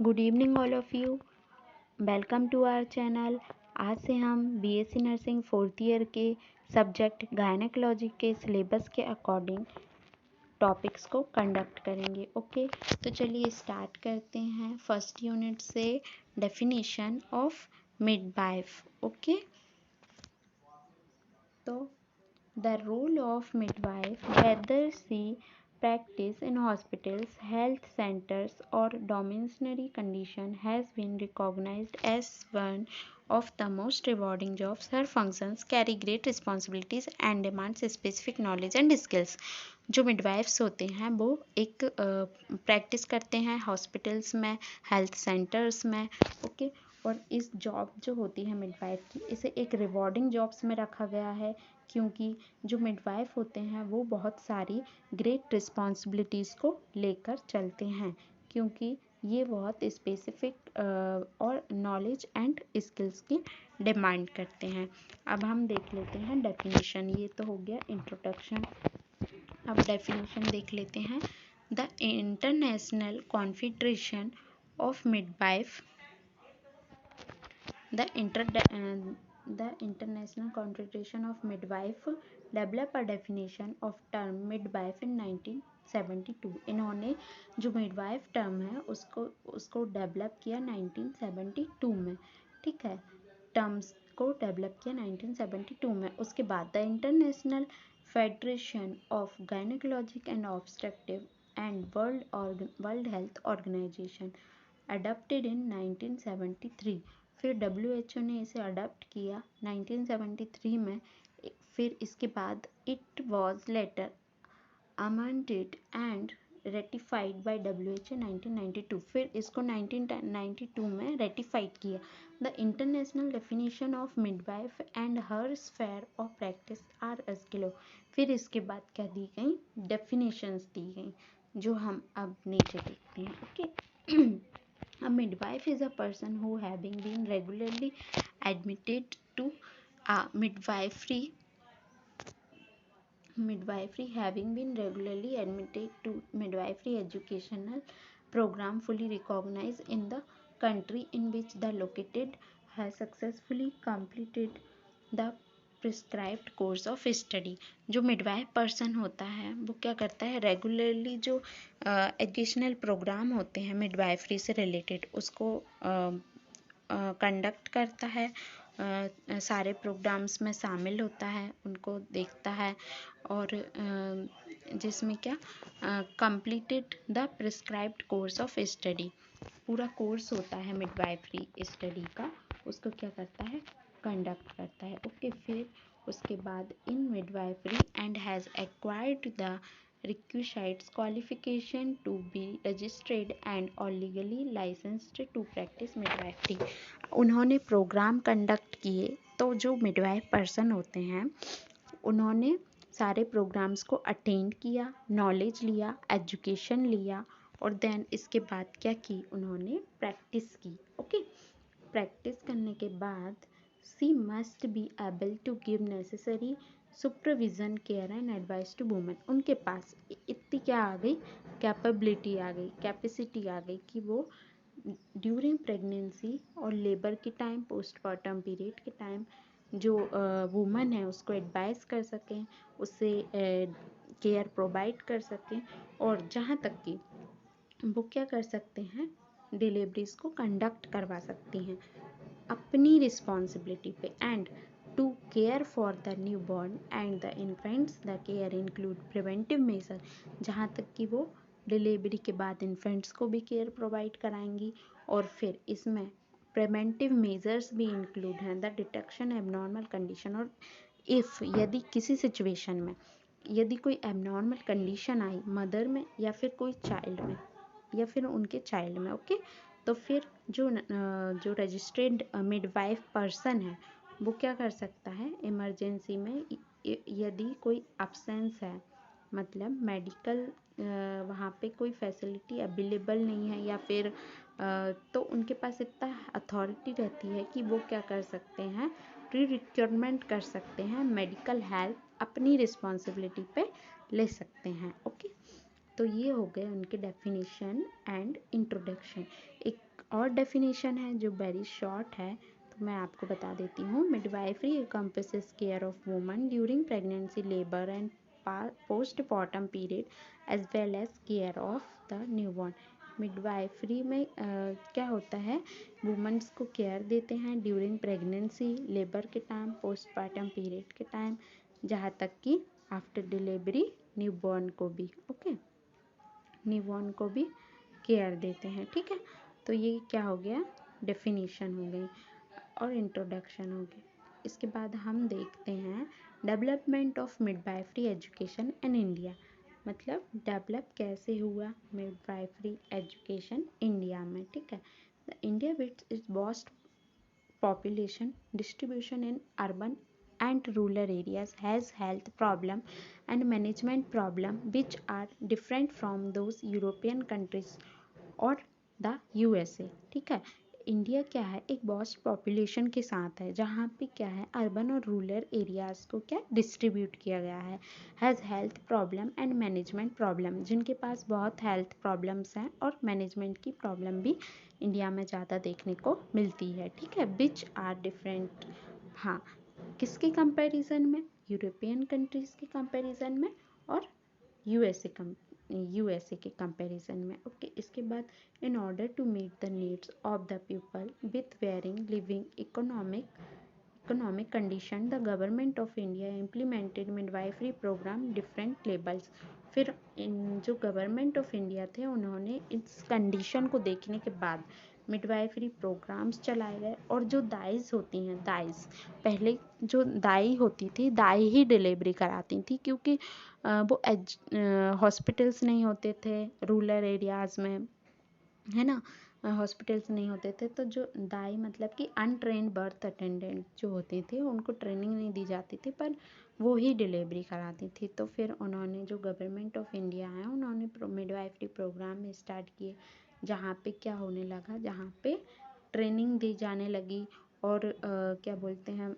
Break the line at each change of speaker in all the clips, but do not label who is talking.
Good evening all of you, welcome to our channel. आज से हम बीएससी नर्सिंग 4th ईयर के subject gynaecology के सिलेबस के अकॉर्डिंग टॉपिक्स को कंडक्ट करेंगे। ओके, तो चलिए स्टार्ट करते हैं फर्स्ट यूनिट से, डेफिनेशन ऑफ मिडवाइफ। ओके, तो the role of midwife, whether she practice in hospitals, health centers, or domestic condition, has been recognized as one of the most rewarding jobs. Her functions carry great responsibilities and demands specific knowledge and skills. जो midwives होते हैं वो एक practice करते हैं hospitals में, health centres में। Okay, और इस जॉब जो होती है मिडवाइफ की, इसे एक रिवॉर्डिंग जॉब्स में रखा गया है, क्योंकि जो मिडवाइफ होते हैं वो बहुत सारी ग्रेट रिस्पॉन्सिबिलिटीज़ को लेकर चलते हैं, क्योंकि ये बहुत स्पेसिफिक और नॉलेज एंड स्किल्स की डिमांड करते हैं। अब हम देख लेते हैं डेफिनेशन। ये तो हो गया इंट्रोडक्शन। अब डेफिनेशन देख लेते हैं। The international confederation of midwife, The International Confederation of Midwife developed a definition of term midwife in 1972। इन्होंने जो midwife term है उसको डेवलप किया 1972 में। ठीक है, टर्म्स को डेवलप किया 1972 में। उसके बाद the international federation of gynaecologic and obstructive and world health organisation adopted in 1973। फिर WHO ने इसे अडॉप्ट किया 1973 में। फिर इसके बाद it was later amended and ratified by WHO 1992। फिर इसको 1992 में रेटिफाइड किया। The international definition of midwife and her sphere of practice are as below. फिर इसके बाद क्या दी गई, डेफिनेशंस दी गई, जो हम अब नीचे देखते हैं। Okay, A midwife is a person who, having been regularly admitted to a midwifery educational program fully recognized in the country in which the located, has successfully completed the prescribed course of study. जो midwife person होता है वो क्या करता है, regularly जो educational programme होते हैं मिडवाइफरी से रिलेटेड उसको कंडक्ट करता है, सारे प्रोग्राम्स में शामिल होता है, उनको देखता है, और जिसमें क्या completed the prescribed course of study, पूरा कोर्स होता है मिडवाइफरी स्टडी का, उसको क्या करता है, कंडक्ट करता है। ओके, फिर उसके बाद in midwifery and has acquired the requisites qualification to be registered and or legally licensed to practice midwifery। उन्होंने प्रोग्राम कंडक्ट किए, तो जो मिडवाइफ पर्सन होते हैं उन्होंने सारे प्रोग्राम्स को अटेंड किया, नॉलेज लिया, एजुकेशन लिया, और देन इसके बाद क्या की, उन्होंने प्रैक्टिस की। ओके, प्रैक्टिस करने के बाद she must be able to give necessary supervision, care and advice to women। उनके पास इतनी क्या आ गई, कैपेबिलिटी आ गई, कैपेसिटी आ गई कि वो ड्यूरिंग प्रेगनेंसी और लेबर के टाइम, पोस्टमार्टम पीरियड के टाइम जो वुमन है उसको एडवाइस कर सकें, उससे केयर प्रोवाइड कर सकें, और जहाँ तक कि वो क्या कर सकते हैं, डिलीवरीज को कंडक्ट करवा सकती हैं अपनी रिस्पॉन्सिबिलिटी पे। And to care for the new born and the infants, the care include preventive measure, जहाँ तक कि वो डिलीवरी के बाद इन्फेंट्स को भी केयर प्रोवाइड कराएंगी, और फिर इसमें प्रिवेंटिव मेजर्स भी इंक्लूड हैं, द डिटेक्शन एबनॉर्मल कंडीशन, और इफ़ यदि किसी सिचुएशन में यदि कोई एबनॉर्मल कंडीशन आई मदर में या फिर कोई चाइल्ड में या फिर उनके चाइल्ड में, ओके, तो फिर जो रजिस्टर्ड मिडवाइफ पर्सन है वो क्या कर सकता है, इमरजेंसी में यदि कोई अब्सेंस है, मतलब मेडिकल वहाँ पे कोई फैसिलिटी अवेलेबल नहीं है, या फिर तो उनके पास इतना अथॉरिटी रहती है कि वो क्या कर सकते हैं, प्री रिक्वायरमेंट कर सकते हैं, मेडिकल हेल्प अपनी रिस्पॉन्सिबिलिटी पे ले सकते हैं। ओके, तो ये हो गए उनके डेफिनेशन एंड इंट्रोडक्शन। एक और डेफिनेशन है जो वेरी शॉर्ट है, तो मैं आपको बता देती हूँ। Midwifery encompasses care of woman during pregnancy, labour and postmortem period as well as care of the newborn. Midwifery में क्या होता है, वुमेन्स को केयर देते हैं ड्यूरिंग प्रेगनेंसी, लेबर के टाइम, पोस्टमार्टम पीरियड के टाइम, जहाँ तक कि आफ्टर डिलीवरी न्यूबॉर्न को भी, ओके, न्यूबॉर्न को भी केयर देते हैं। ठीक है, तो ये क्या हो गया, डेफिनेशन हो गई और इंट्रोडक्शन हो गई। इसके बाद हम देखते हैं development of midwifery education in India, मतलब डेवलप कैसे हुआ मिडवाइफरी एजुकेशन इंडिया में। ठीक है, the India with is vast population distribution in urban and rural areas has health problem and management problem which are different from those European countries और the USA. ठीक है, India क्या है, एक vast population के साथ है, जहाँ पे क्या है अर्बन और रूरल एरियाज़ को क्या डिस्ट्रीब्यूट किया गया है। Has health problem and management problem, जिनके पास बहुत हेल्थ प्रॉब्लम्स हैं और मैनेजमेंट की प्रॉब्लम भी इंडिया में ज़्यादा देखने को मिलती है। ठीक है, विच आर डिफरेंट, हाँ, किसके कंपैरिजन में, यूरोपियन कंट्रीज़ के कंपैरिजन में और यूएसए के कंपैरिजन में। ओके, इसके बाद in order to meet the needs of the people with varying living economic condition, the government of India implemented midwifery programme different levels. फिर इन जो गवर्नमेंट ऑफ इंडिया थे उन्होंने इस कंडीशन को देखने के बाद मिडवाइफरी प्रोग्राम्स चलाए गए। और जो दाइज होती हैं, दाइज पहले जो दाई होती थी, दाई ही डिलीवरी कराती थी, क्योंकि वो हॉस्पिटल्स नहीं होते थे रूरल एरियाज़ में, है ना, हॉस्पिटल्स नहीं होते थे, तो जो दाई मतलब कि अनट्रेंड बर्थ अटेंडेंट जो होते थे उनको ट्रेनिंग नहीं दी जाती थी, पर वो ही डिलीवरी कराती थी। तो फिर उन्होंने, जो गवर्नमेंट ऑफ इंडिया है, उन्होंने मिडवाइफरी प्रोग्राम स्टार्ट किए, जहाँ पे क्या होने लगा, जहाँ पे ट्रेनिंग दी जाने लगी और क्या बोलते हैं,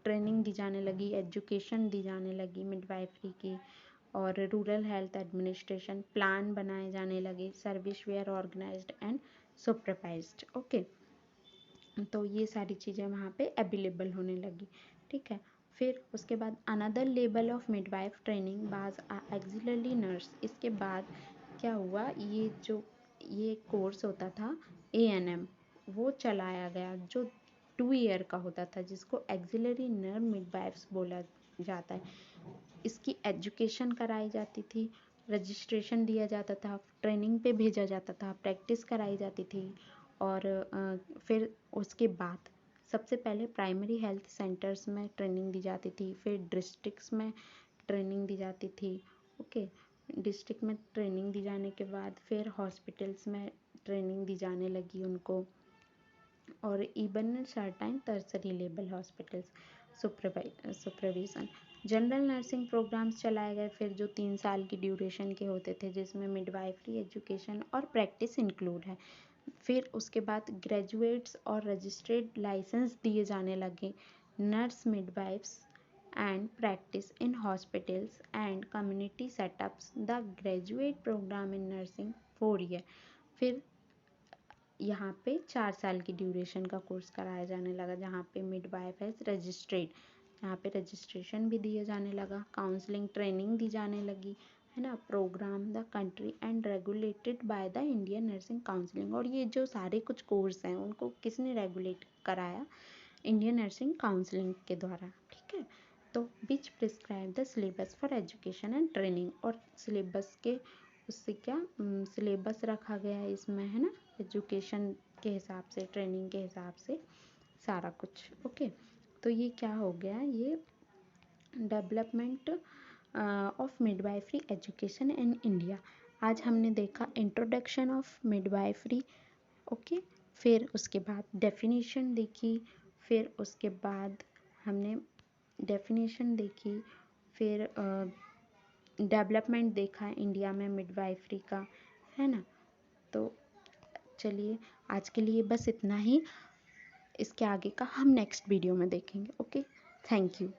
ट्रेनिंग दी जाने लगी, एजुकेशन दी जाने लगी मिडवाइफरी की, और रूरल हेल्थ एडमिनिस्ट्रेशन प्लान बनाए जाने लगे, service were organised and supervised. Okay, तो ये सारी चीज़ें वहाँ पे अवेलेबल होने लगी। ठीक है, फिर उसके बाद another level of midwife training बाज एक्सिलरी नर्स। इसके बाद क्या हुआ, ये कोर्स होता था ANM, वो चलाया गया, जो 2 ईयर का होता था, जिसको एक्सिलरी नर्स मिडवाइफ्स बोला जाता है। इसकी एजुकेशन कराई जाती थी, रजिस्ट्रेशन दिया जाता था, ट्रेनिंग पे भेजा जाता था, प्रैक्टिस कराई जाती थी। और फिर उसके बाद सबसे पहले प्राइमरी हेल्थ सेंटर्स में ट्रेनिंग दी जाती थी, फिर डिस्ट्रिक्ट्स में ट्रेनिंग दी जाती थी। ओके, डिस्ट्रिक्ट में ट्रेनिंग दी जाने के बाद फिर हॉस्पिटल्स में ट्रेनिंग दी जाने लगी उनको, और even certain tertiary level hospitals supervision. General nursing programmes चलाए गए फिर, जो 3 साल की ड्यूरेशन के होते थे, जिसमें मिडवाइफरी एजुकेशन और प्रैक्टिस इंक्लूड है। फिर उसके बाद ग्रेजुएट्स और रजिस्ट्रेड लाइसेंस दिए जाने लगे, nurse midwives and practice in hospitals and community setups. The graduate program in nursing 4 year। फिर यहाँ पे 4 साल की ड्यूरेशन का कोर्स कराया जाने लगा, जहाँ पे मिडवाइफ है रजिस्ट्रेड, यहाँ पे रजिस्ट्रेशन भी दिया जाने लगा, काउंसलिंग ट्रेनिंग दी जाने लगी, है ना। Programme the country and regulated by the Indian nursing counselling. और ये जो सारे कुछ कोर्स हैं उनको किसने रेगुलेट कराया, इंडियन नर्सिंग काउंसिलिंग के द्वारा। ठीक है, तो which prescribe the syllabus for education and training, और सिलेबस के उससे क्या सिलेबस रखा गया है इसमें, है ना, एजुकेशन के हिसाब से, ट्रेनिंग के हिसाब से सारा कुछ। ओके, तो ये क्या हो गया, ये development of midwifery education in India. आज हमने देखा इंट्रोडक्शन ऑफ मिडवाइफरी, ओके, फिर उसके बाद डेफिनेशन देखी, फिर उसके बाद हमने डेफिनेशन देखी, फिर डेवलपमेंट देखा इंडिया में मिडवाइफरी का, है ना। तो चलिए, आज के लिए बस इतना ही, इसके आगे का हम नेक्स्ट वीडियो में देखेंगे। Okay, thank you.